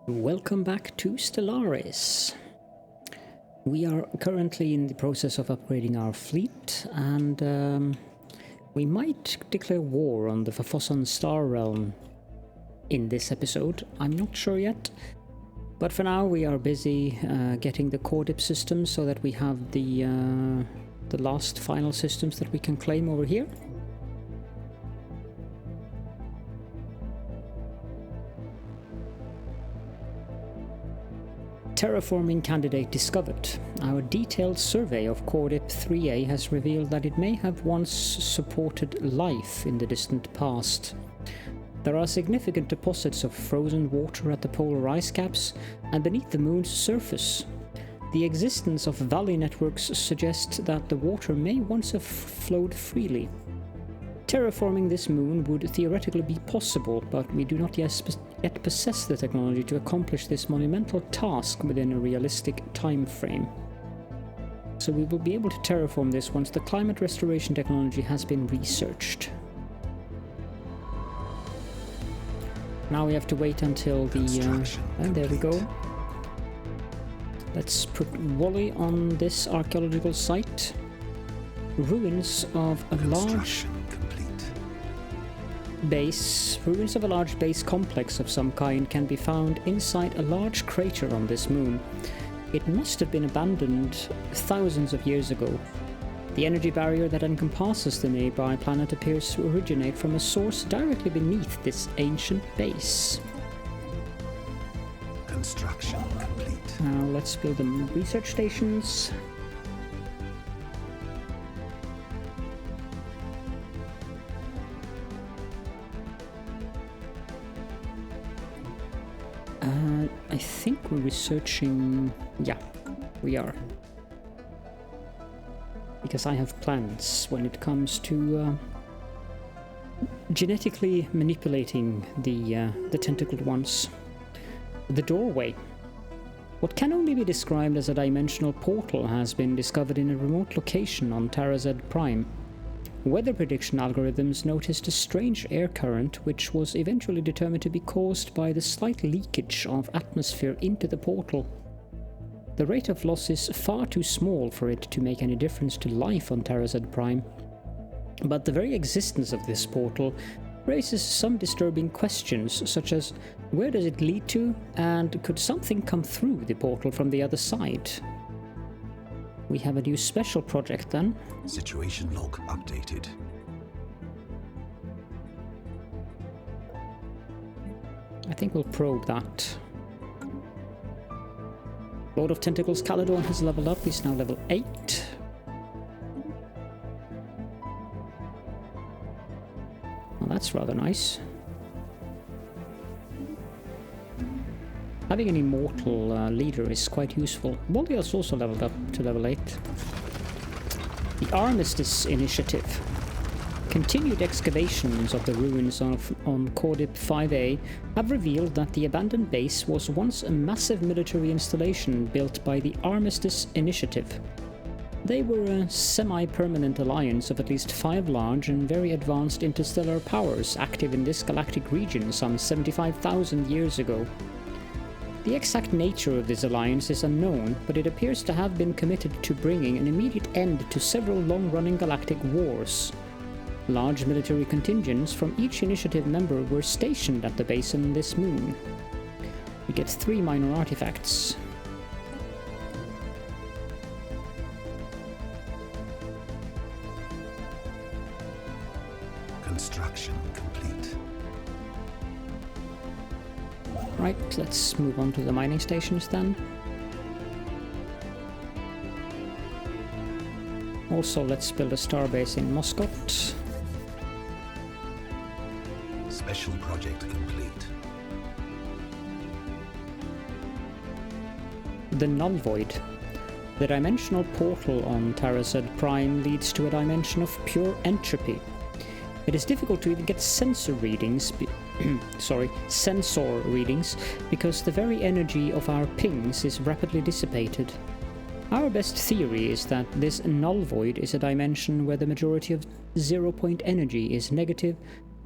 Welcome back to Stellaris. We are currently in the process of upgrading our fleet, and we might declare war on the Fafosan Star Realm in this episode. I'm not sure yet, but for now we are busy getting the core dip systems so that we have the last final systems that we can claim over here. Terraforming candidate discovered. Our detailed survey of Core Dip 3A has revealed that it may have once supported life in the distant past. There are significant deposits of frozen water at the polar ice caps and beneath the moon's surface. The existence of valley networks suggests that the water may once have flowed freely. Terraforming this moon would theoretically be possible, but we do not yet possess the technology to accomplish this monumental task within a realistic time frame. So we will be able to terraform this once the climate restoration technology has been researched. Now we have to wait until the... and there we go. Let's put Wally on this archaeological site. Ruins of a large base complex of some kind can be found inside a large crater on this moon. It must have been abandoned thousands of years ago. The energy barrier that encompasses the nearby planet appears to originate from a source directly beneath this ancient base. Construction complete. Now let's build them research stations. I think we're researching... yeah, we are. Because I have plans when it comes to genetically manipulating the tentacled ones. The doorway. What can only be described as a dimensional portal has been discovered in a remote location on Tarazed Prime. Weather prediction algorithms noticed a strange air current which was eventually determined to be caused by the slight leakage of atmosphere into the portal. The rate of loss is far too small for it to make any difference to life on Tarazed Prime. But the very existence of this portal raises some disturbing questions, such as where does it lead to, and could something come through the portal from the other side? We have a new special project then. Situation log updated. I think we'll probe that. Lord of Tentacles Caledorn has leveled up, he's now level 8. Well, that's rather nice. Having an immortal leader is quite useful. Wally has also leveled up to level 8. The Armistice Initiative. Continued excavations of the ruins on Core Dip 5A have revealed that the abandoned base was once a massive military installation built by the Armistice Initiative. They were a semi-permanent alliance of at least 5 large and very advanced interstellar powers active in this galactic region some 75,000 years ago. The exact nature of this alliance is unknown, but it appears to have been committed to bringing an immediate end to several long-running galactic wars. Large military contingents from each initiative member were stationed at the base on this moon. We get 3 minor artifacts. Construction complete. Right, let's move on to the mining stations then. Also, let's build a starbase in Moscow. Special project complete. The Null Void. The dimensional portal on Tarazed Prime leads to a dimension of pure entropy. It is difficult to even get sensor readings because the very energy of our pings is rapidly dissipated. Our best theory is that this null void is a dimension where the majority of 0-point energy is negative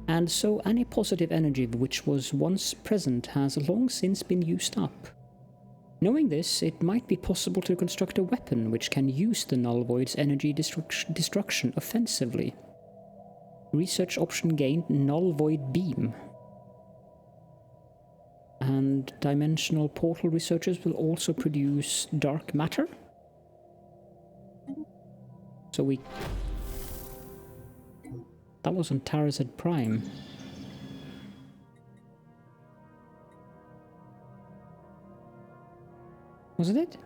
and so any positive energy which was once present has long since been used up. Knowing this, it might be possible to construct a weapon which can use the null void's energy destruction offensively. Research option gained null void beam. And dimensional portal researchers will also produce dark matter. So we... That was on Tarazed Prime. Wasn't it?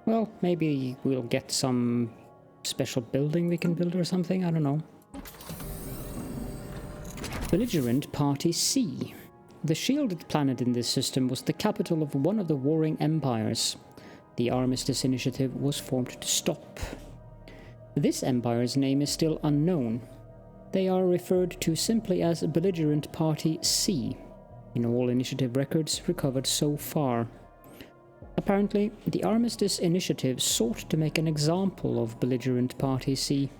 Well, maybe we'll get some special building we can build or something, I don't know. Belligerent Party C. The shielded planet in this system was the capital of one of the warring empires. The Armistice Initiative was formed to stop. This empire's name is still unknown. They are referred to simply as Belligerent Party C in all initiative records recovered so far. Apparently, the Armistice Initiative sought to make an example of Belligerent Party C.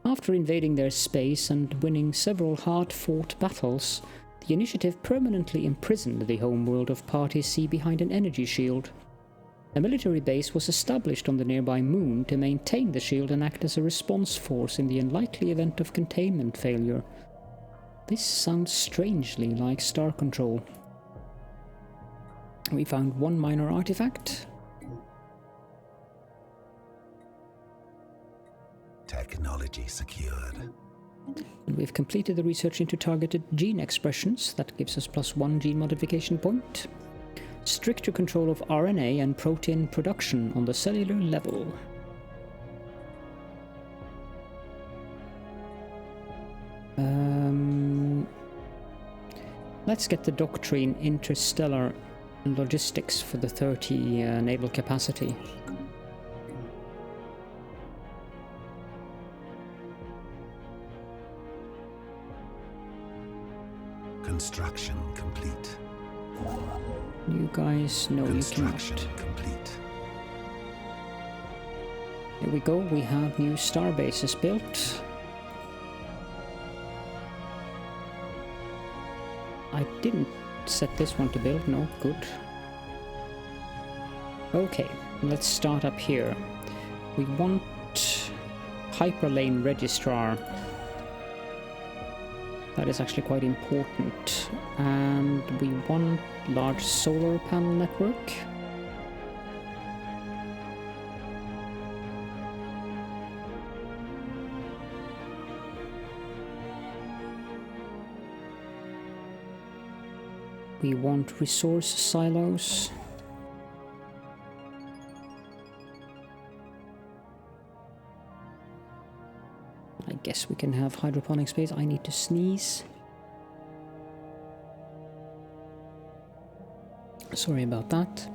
After invading their space and winning several hard-fought battles, the Initiative permanently imprisoned the homeworld of Party C behind an energy shield. A military base was established on the nearby moon to maintain the shield and act as a response force in the unlikely event of containment failure. This sounds strangely like Star Control. We found one minor artifact. Technology secured. And we've completed the research into targeted gene expressions. That gives us +1 gene modification point. Stricter control of RNA and protein production on the cellular level. Let's get the doctrine interstellar logistics for the 30 naval capacity. Construction complete. You guys know you cannot. Construction complete. Here we go, we have new star bases built. I didn't set this one to build, no, good. Okay, let's start up here. We want hyperlane registrar. That is actually quite important. And we want large solar panel network. We want resource silos. I guess we can have hydroponic space. I need to sneeze. Sorry about that.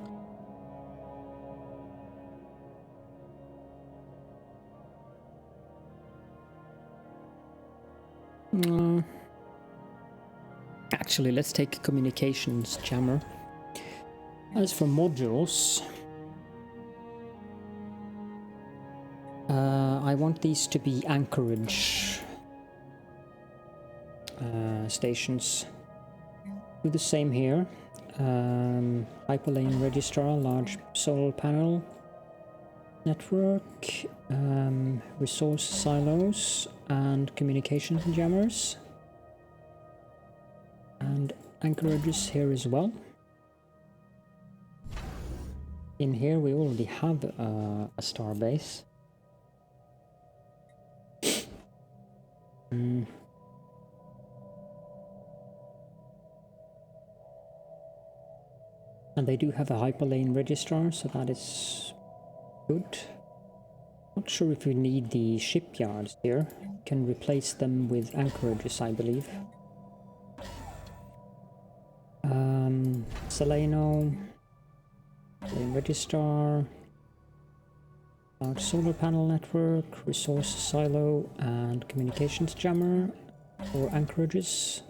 Actually, let's take communications jammer. As for modules, I want these to be anchorage stations. Do the same here. Hyperlane registrar, large solar panel network, resource silos, and communications jammers. And anchorages here as well. In here we already have a star base. And they do have a hyperlane registrar, so that is good. Not sure if we need the shipyards here. Can replace them with anchorages, I believe. Seleno, registrar, large solar panel network, resource silo, and communications jammer. 4 anchorages.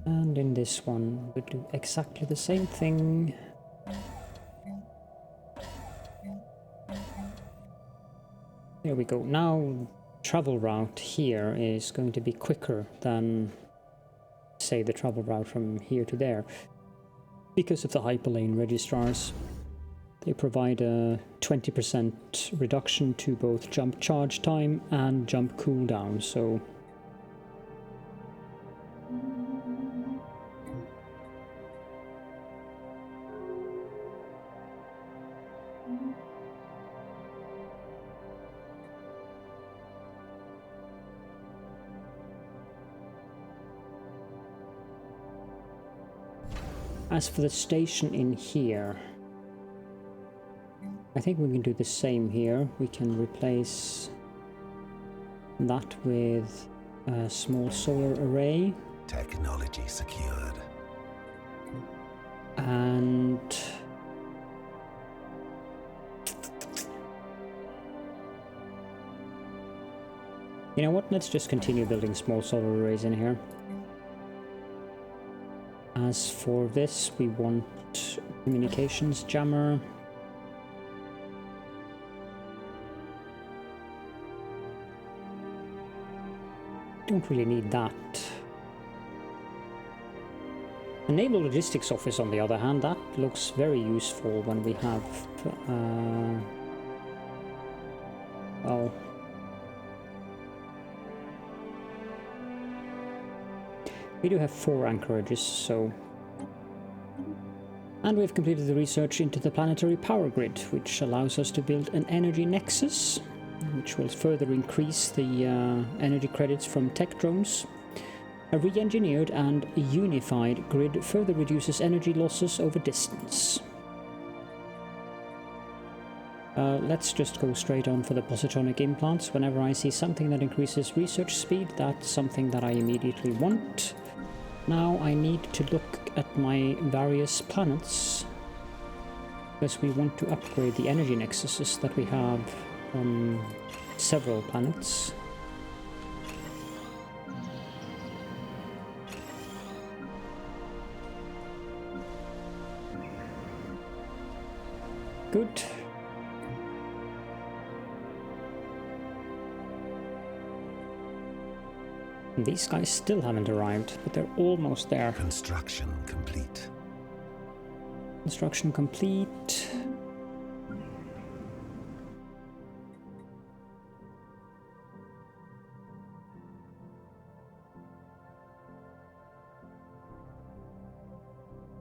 And in this one, we do exactly the same thing. There we go. Now, travel route here is going to be quicker than, say, the travel route from here to there, because of the hyperlane registrars. They provide a 20% reduction to both jump charge time and jump cooldown, so as for the station in here, I think we can do the same here. We can replace that with a small solar array. Technology secured. And you know what? Let's just continue building small solar arrays in here. As for this, we want communications jammer. Don't really need that. The Naval Logistics Office, on the other hand, that looks very useful when we have, well, we do have 4 anchorages, so... And we've completed the research into the planetary power grid, which allows us to build an energy nexus, which will further increase the energy credits from tech drones. A re-engineered and unified grid further reduces energy losses over distance. Let's just go straight on for the positronic implants. Whenever I see something that increases research speed, that's something that I immediately want. Now I need to look at my various planets, because we want to upgrade the energy nexuses that we have on several planets. Good. These guys still haven't arrived, but they're almost there. Construction complete. Construction complete.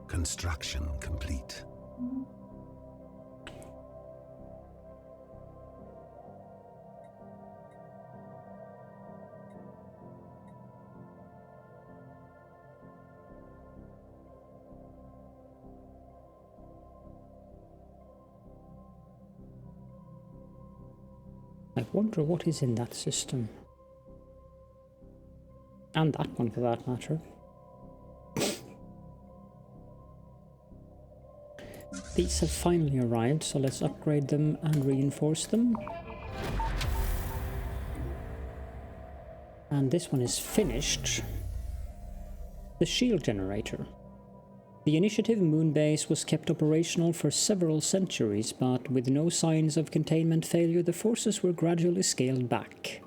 Construction complete. I wonder what is in that system. And that one, for that matter. These have finally arrived, so let's upgrade them and reinforce them. And this one is finished. The shield generator. The Initiative moonbase was kept operational for several centuries, but with no signs of containment failure, the forces were gradually scaled back.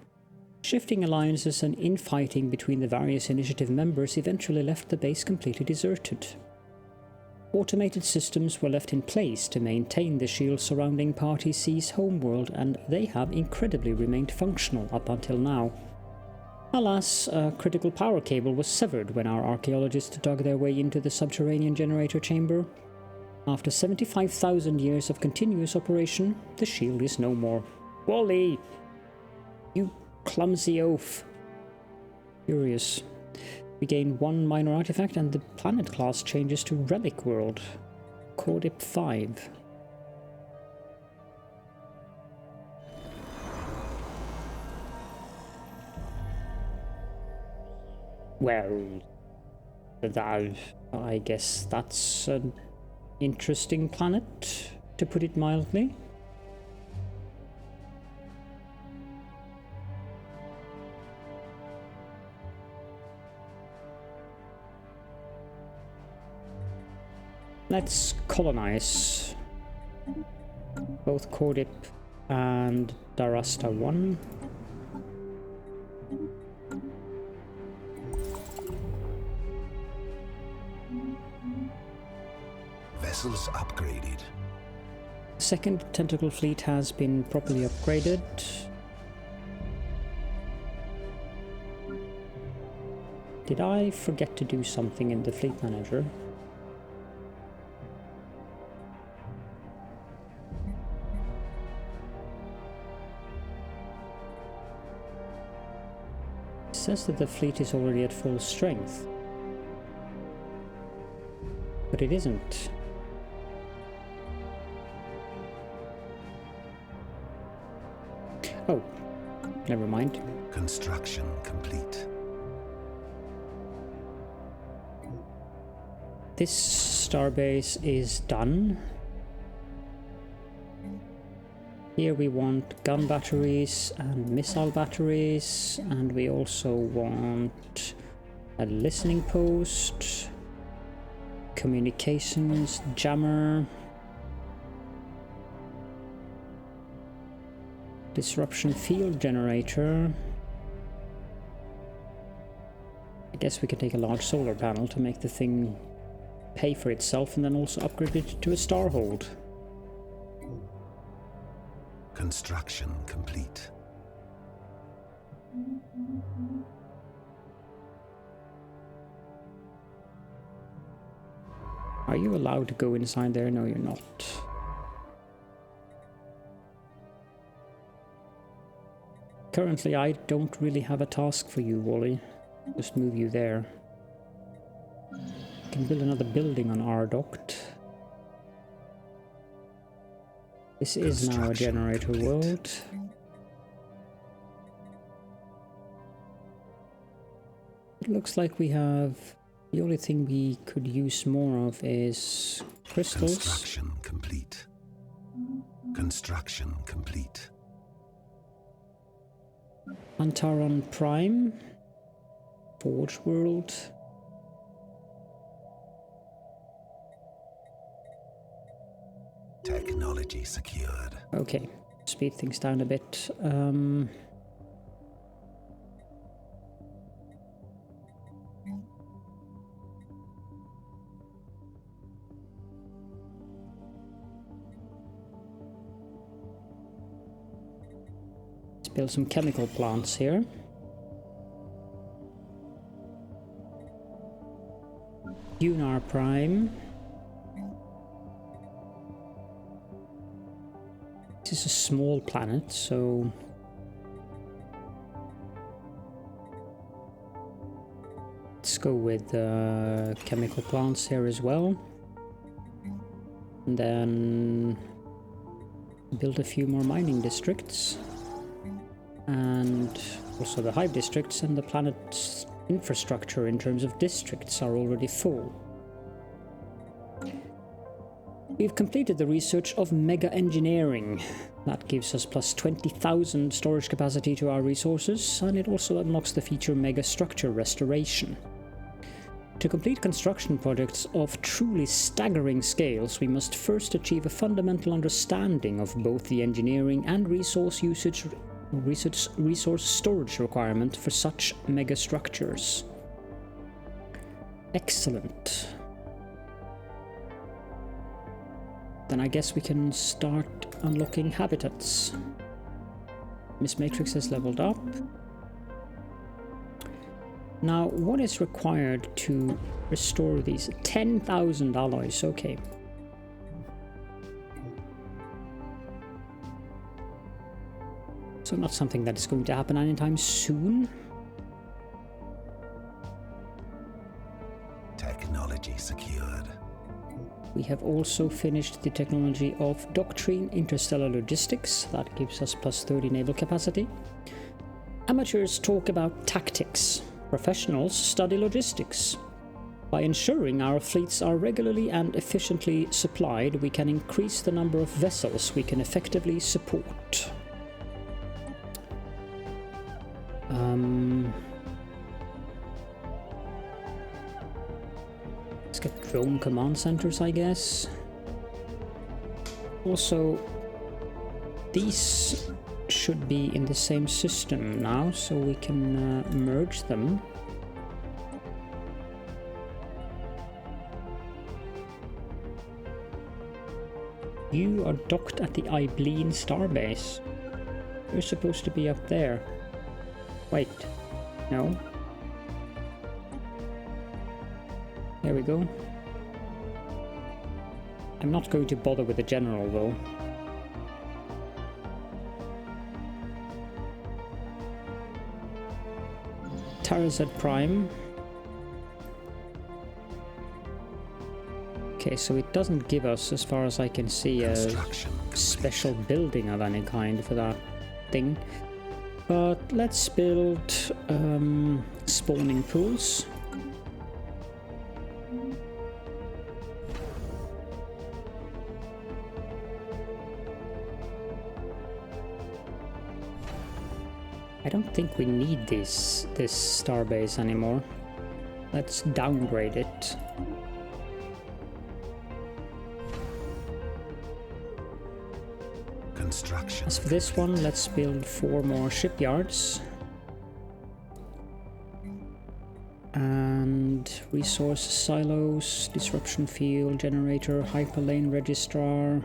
Shifting alliances and infighting between the various Initiative members eventually left the base completely deserted. Automated systems were left in place to maintain the shield surrounding Party C's homeworld, and they have incredibly remained functional up until now. Alas, a critical power cable was severed when our archaeologists dug their way into the subterranean generator chamber. After 75,000 years of continuous operation, the shield is no more. Wally! You clumsy oaf. Curious. We gain 1 minor artifact and the planet class changes to Relic World. Cordip 5. Well, I guess that's an interesting planet, to put it mildly. Let's colonize both Cordip and Darasta 1. Vessels upgraded. Second tentacle fleet has been properly upgraded. Did I forget to do something in the fleet manager? It says that the fleet is already at full strength, but it isn't. Oh, never mind. Construction complete. This starbase is done. Here we want gun batteries and missile batteries, and we also want a listening post, communications jammer, disruption field generator. I guess we could take a large solar panel to make the thing pay for itself, and then also upgrade it to a starhold. Construction complete. Are you allowed to go inside there? No, you're not. Currently, I don't really have a task for you, Wally. Just move you there. Can build another building on Ardoct. This is now a generator world. It looks like we have... The only thing we could use more of is crystals. Construction complete. Construction complete. Antaron Prime. Forge World. Technology secured. Okay, speed things down a bit. Let's build some chemical plants here. Unar Prime. This is a small planet, so let's go with chemical plants here as well, and then build a few more mining districts, and also the hive districts, and the planet's infrastructure in terms of districts are already full. We've completed the research of mega engineering. That gives us plus 20,000 storage capacity to our resources, and it also unlocks the feature mega structure restoration. To complete construction projects of truly staggering scales, we must first achieve a fundamental understanding of both the engineering and resource storage requirement for such mega structures. Excellent. Then I guess we can start unlocking habitats. Miss Matrix has leveled up. Now, what is required to restore these? 10,000 alloys, okay. So not something that is going to happen anytime soon. Technology secured. We have also finished the technology of Doctrine Interstellar Logistics. That gives us plus 30 naval capacity. Amateurs talk about tactics. Professionals study logistics. By ensuring our fleets are regularly and efficiently supplied, we can increase the number of vessels we can effectively support. Let's get drone command centers, I guess. Also, these should be in the same system now, so we can merge them. You are docked at the Ibleen starbase. You're supposed to be up there. Wait, no. There we go. I'm not going to bother with the general though. Tarazed Prime. Okay, so it doesn't give us, as far as I can see, a special building of any kind for that thing. But let's build spawning pools. I don't think we need this starbase anymore. Let's downgrade it. As for this one, let's build 4 more shipyards. And resource silos, disruption field, generator, hyperlane registrar.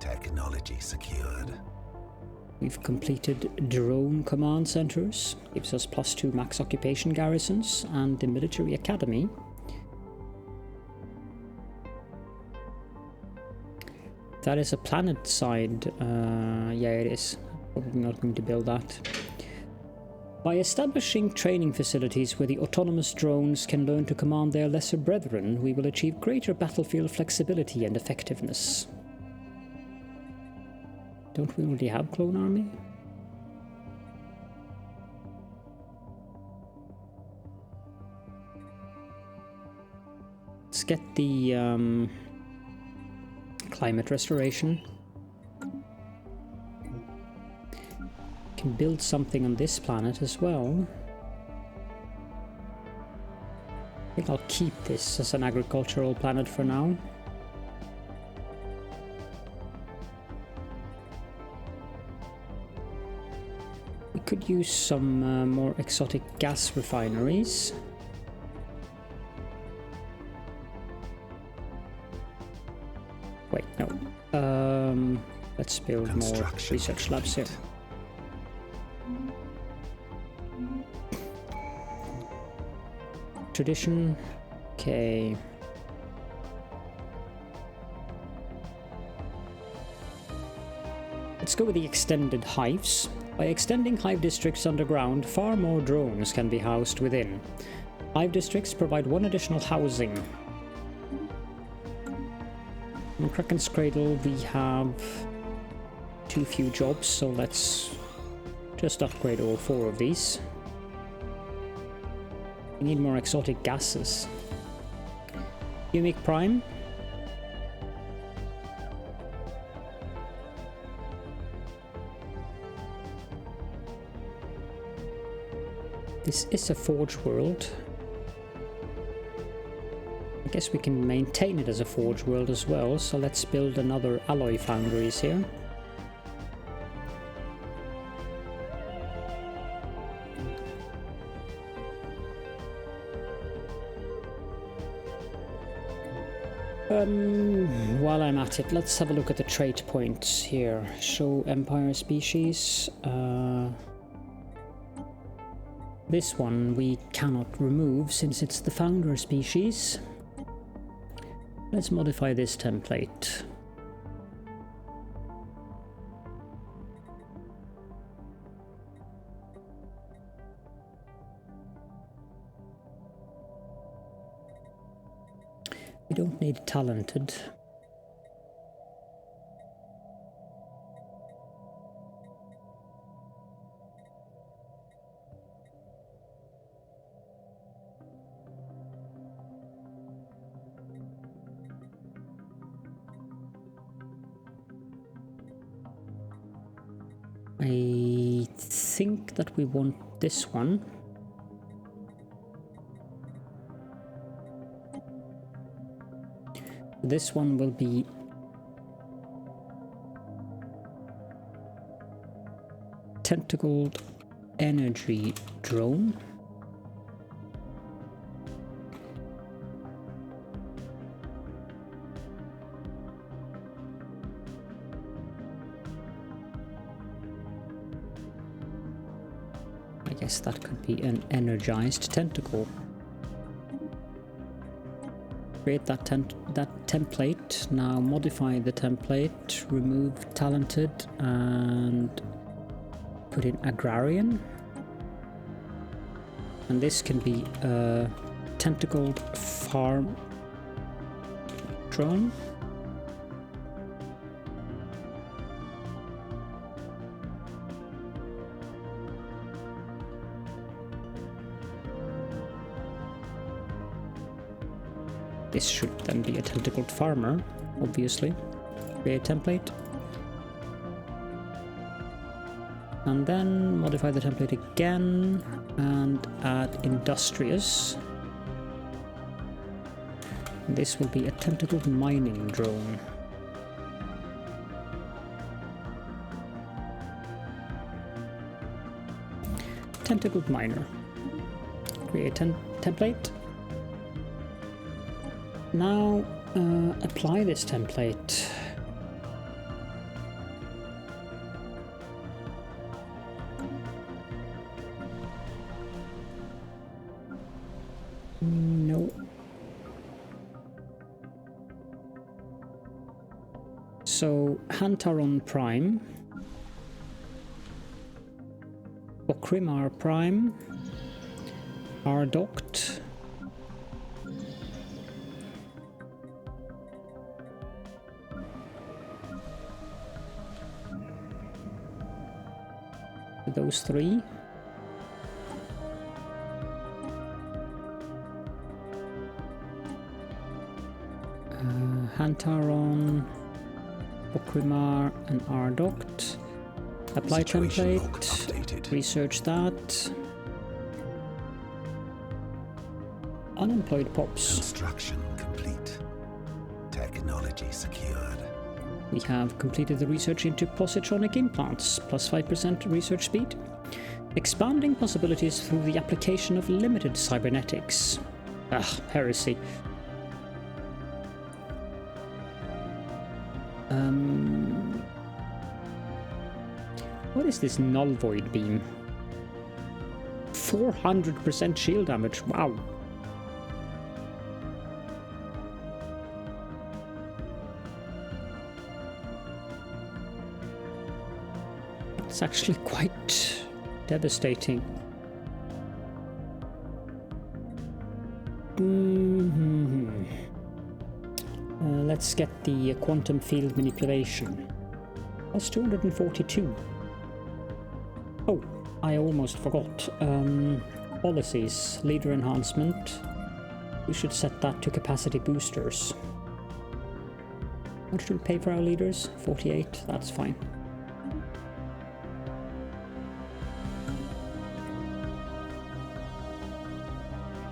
Technology secured. We've completed drone command centers, gives us +2 max occupation garrisons, and the military academy. That is a planet side. Yeah, it is. Probably not going to build that. By establishing training facilities where the autonomous drones can learn to command their lesser brethren, we will achieve greater battlefield flexibility and effectiveness. Don't we already have clone army? Let's get the climate restoration. Can build something on this planet as well. I think I'll keep this as an agricultural planet for now. We could use some more exotic gas refineries. Wait, no. Let's build more research labs here. Tradition. Okay. Let's go with the extended hives. By extending hive districts underground, far more drones can be housed within. Hive districts provide 1 additional housing. In Kraken's Cradle we have too few jobs, so let's just upgrade all 4 of these. We need more exotic gases. Unique Prime. This is a forge world. I guess we can maintain it as a forge world as well, so let's build another alloy foundries here. While I'm at it, let's have a look at the trait points here. Show Empire species. This one we cannot remove since it's the founder species. Let's modify this template. We don't need talented. I think that we want this one. This one will be tentacled energy drone. I guess that could be an energized tentacle. Create that template. Now modify the template, remove talented and put in agrarian. And this can be a tentacled farm drone. This should then be a tentacled farmer, obviously. Create template. And then modify the template again and add industrious. This will be a tentacled mining drone. Tentacled miner. Create template. Now apply this template. No. So Hantaron Prime, Okrimar Prime, Ardoct, those three. Hantaron, Okrimar and Ardoct. Apply template, research that. Unemployed pops. Construction complete. Technology secured. We have completed the research into positronic implants, plus 5% research speed. Expanding possibilities through the application of limited cybernetics. Ah, heresy. What is this null void beam? 400% shield damage, wow. It's actually quite devastating. Let's get the quantum field manipulation. That's 242. Oh, I almost forgot. Policies, leader enhancement. We should set that to capacity boosters. What should we pay for our leaders? 48, that's fine.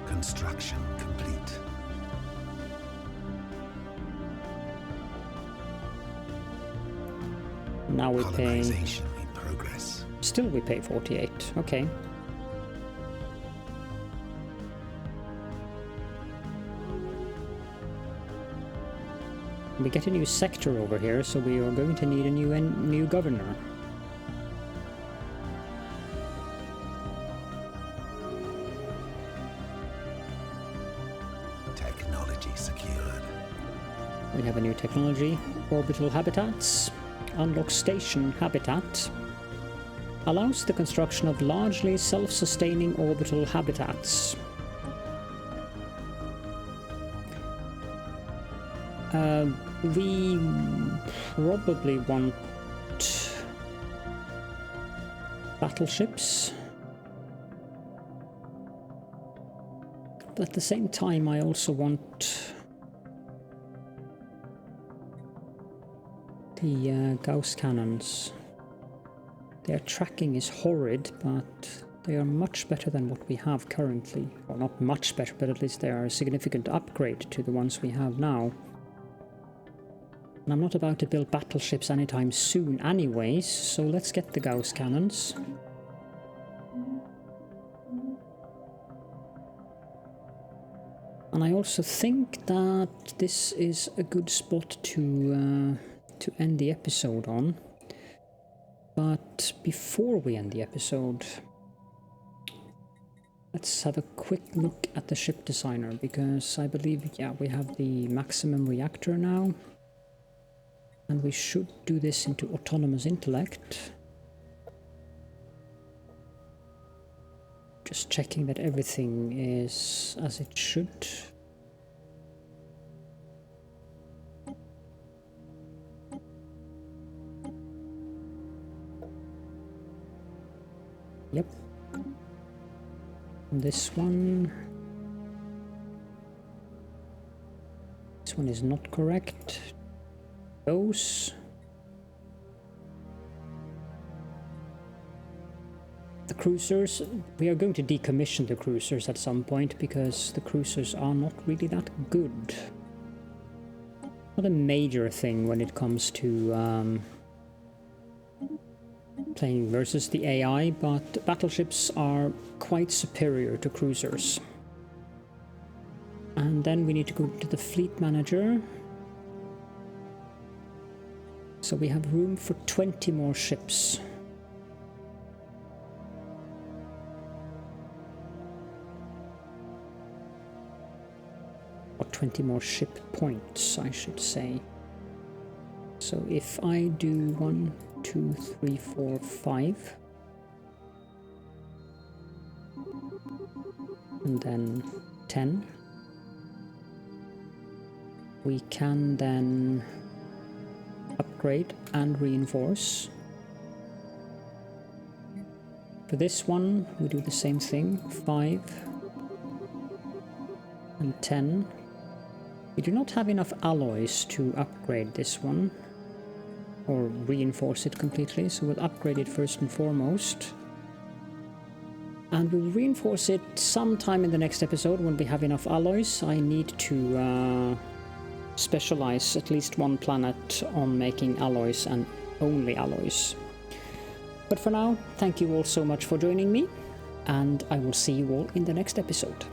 Construction complete. Now we pay... Colonization in progress. Still we pay 48, okay. We get a new sector over here, so we are going to need a new governor. Technology secured. We have a new technology. Orbital habitats. Unlock station habitat. Allows the construction of largely self-sustaining orbital habitats. We probably want battleships. But at the same time, I also want the Gauss cannons. Their tracking is horrid, but they are much better than what we have currently. Well, not much better, but at least they are a significant upgrade to the ones we have now. And I'm not about to build battleships anytime soon anyways, so let's get the Gauss cannons. And I also think that this is a good spot to end the episode on. But before we end the episode, let's have a quick look at the ship designer, because I believe, yeah, we have the maximum reactor now. And we should do this into autonomous intellect. Just checking that everything is as it should. Yep. And this one is not correct. Those. The cruisers, we are going to decommission the cruisers at some point because the cruisers are not really that good. Not a major thing when it comes to playing versus the AI, but battleships are quite superior to cruisers. And then we need to go to the fleet manager. So we have room for 20 more ships. Or 20 more ship points, I should say. So if I do 1, 2, 3, 4, 5. And then 10. We can then upgrade and reinforce. For this one, we do the same thing, 5 and 10. We do not have enough alloys to upgrade this one, or reinforce it completely, so we'll upgrade it first and foremost. And we'll reinforce it sometime in the next episode when we have enough alloys. I need to specialize at least one planet on making alloys and only alloys. But for now, thank you all so much for joining me, and I will see you all in the next episode.